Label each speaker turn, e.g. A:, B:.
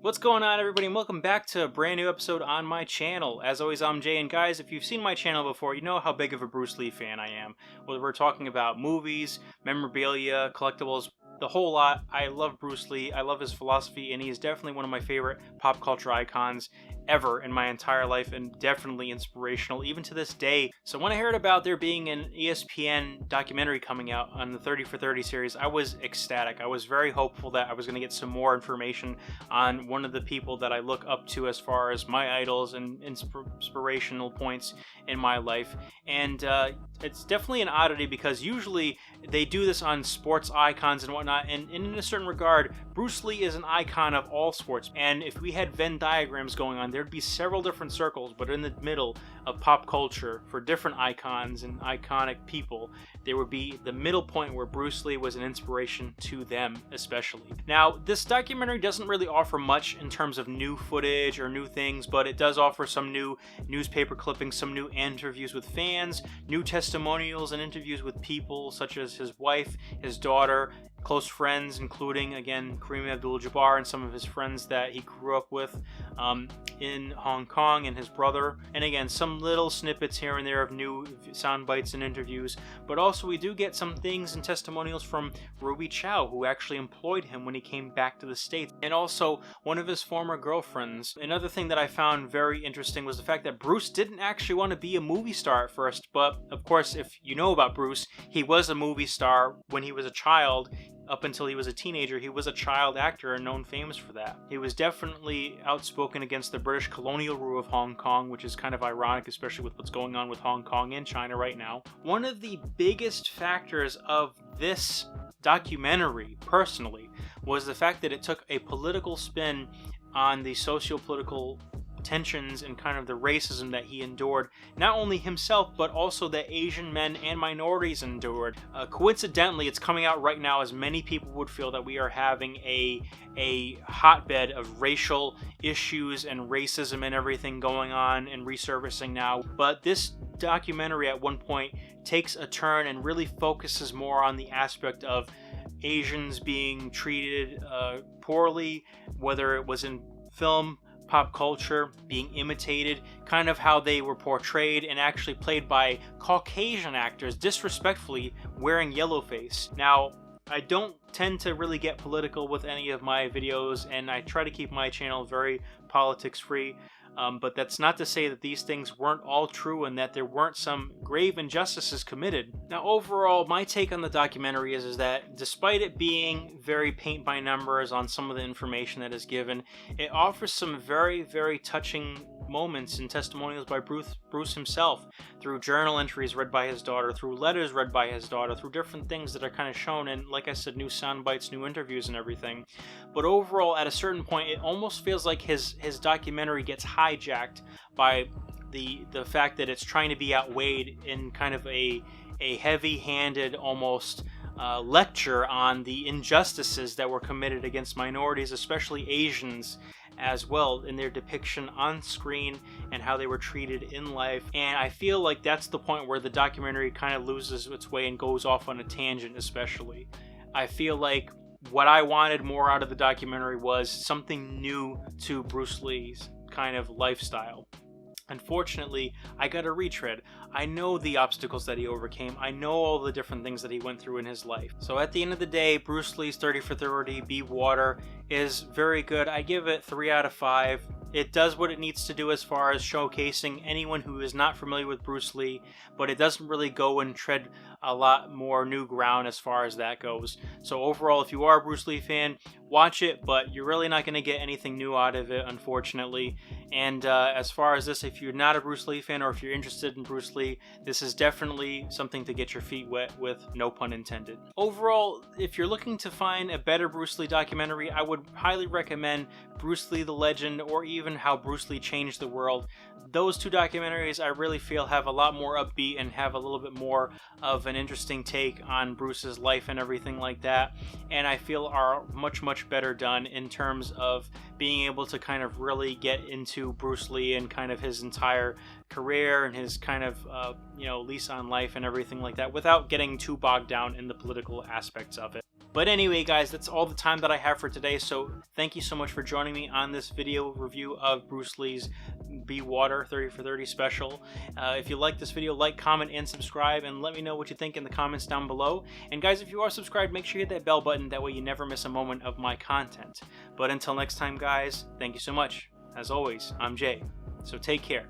A: What's going on, everybody, and welcome back to a brand new episode on my channel. As always, I'm Jay, and guys, if you've seen my channel before, you know how big of a Bruce Lee fan I am. Whether we're talking about movies, memorabilia, collectibles, the whole lot. I love Bruce Lee, I love his philosophy, and he is definitely one of my favorite pop culture icons ever in my entire life, and definitely inspirational even to this day. So when I heard about there being an ESPN documentary coming out on the 30 for 30 series, I was ecstatic. I was very hopeful that I was going to get some more information on one of the people that I look up to as far as my idols and inspirational points in my life. And it's definitely an oddity because usually they do this on sports icons and whatnot, and in a certain regard, Bruce Lee is an icon of all sports. And if we had Venn diagrams going on, there'd be several different circles, but in the middle of pop culture for different icons and iconic people, there would be the middle point where Bruce Lee was an inspiration to them especially. Now, this documentary doesn't really offer much in terms of new footage or new things, but it does offer some new newspaper clippings, some new interviews with fans, new testimonials and interviews with people such as his wife, his daughter, close friends, including, again, Kareem Abdul-Jabbar and some of his friends that he grew up with in Hong Kong, and his brother. And again, some little snippets here and there of new sound bites and interviews. But also we do get some things and testimonials from Ruby Chow, who actually employed him when he came back to the States, and also one of his former girlfriends. Another thing that I found very interesting was the fact that Bruce didn't actually want to be a movie star at first, but of course, if you know about Bruce, he was a movie star when he was a child. Up until he was a teenager, he was a child actor and known famous for that. He was definitely outspoken against the British colonial rule of Hong Kong, which is kind of ironic, especially with what's going on with Hong Kong and China right now. One of the biggest factors of this documentary, personally, was the fact that it took a political spin on the socio-political tensions and kind of the racism that he endured, not only himself but also that Asian men and minorities endured. Coincidentally, it's coming out right now as many people would feel that we are having a hotbed of racial issues and racism and everything going on and resurfacing now. But this documentary at one point takes a turn and really focuses more on the aspect of Asians being treated poorly, whether it was in film, pop culture, being imitated, kind of how they were portrayed and actually played by Caucasian actors disrespectfully wearing yellowface. Now, I don't tend to really get political with any of my videos, and I try to keep my channel very politics free. But that's not to say that these things weren't all true and that there weren't some grave injustices committed. Now, overall, my take on the documentary is that despite it being very paint by numbers on some of the information that is given, it offers some very, very touching moments and testimonials by Bruce himself, through journal entries read by his daughter, through letters read by his daughter, through different things that are kind of shown, and like I said, new sound bites, new interviews and everything. But overall, at a certain point, it almost feels like his documentary gets hijacked by the fact that it's trying to be outweighed in kind of a heavy-handed almost lecture on the injustices that were committed against minorities, especially Asians, as well, in their depiction on screen and how they were treated in life. And I feel like that's the point where the documentary kind of loses its way and goes off on a tangent. Especially, I feel like what I wanted more out of the documentary was something new to Bruce Lee's kind of lifestyle. Unfortunately, I got a retread. I know the obstacles that he overcame. I know all the different things that he went through in his life. So at the end of the day, Bruce Lee's 30 for 30 Be Water is very good. I give it 3 out of 5. It does what it needs to do as far as showcasing anyone who is not familiar with Bruce Lee, but it doesn't really go and tread a lot more new ground as far as that goes. So overall, if you are a Bruce Lee fan, watch it, but you're really not going to get anything new out of it, unfortunately. And as far as this, if you're not a Bruce Lee fan or if you're interested in Bruce Lee, this is definitely something to get your feet wet with, no pun intended. Overall, if you're looking to find a better Bruce Lee documentary, I would highly recommend Bruce Lee the Legend, or even How Bruce Lee Changed the World. Those two documentaries I really feel have a lot more upbeat and have a little bit more of an interesting take on Bruce's life and everything like that, and I feel are much better done in terms of being able to kind of really get into Bruce Lee and kind of his entire career and his kind of lease on life and everything like that, without getting too bogged down in the political aspects of it. But anyway, guys, that's all the time that I have for today, so thank you so much for joining me on this video review of Bruce Lee's Be Water 30 for 30 special. If you like this video, like, comment, and subscribe, and let me know what you think in the comments down below. And guys, if you are subscribed, make sure you hit that bell button, that way you never miss a moment of my content. But until next time, guys, thank you so much. As always, I'm Jay, so take care.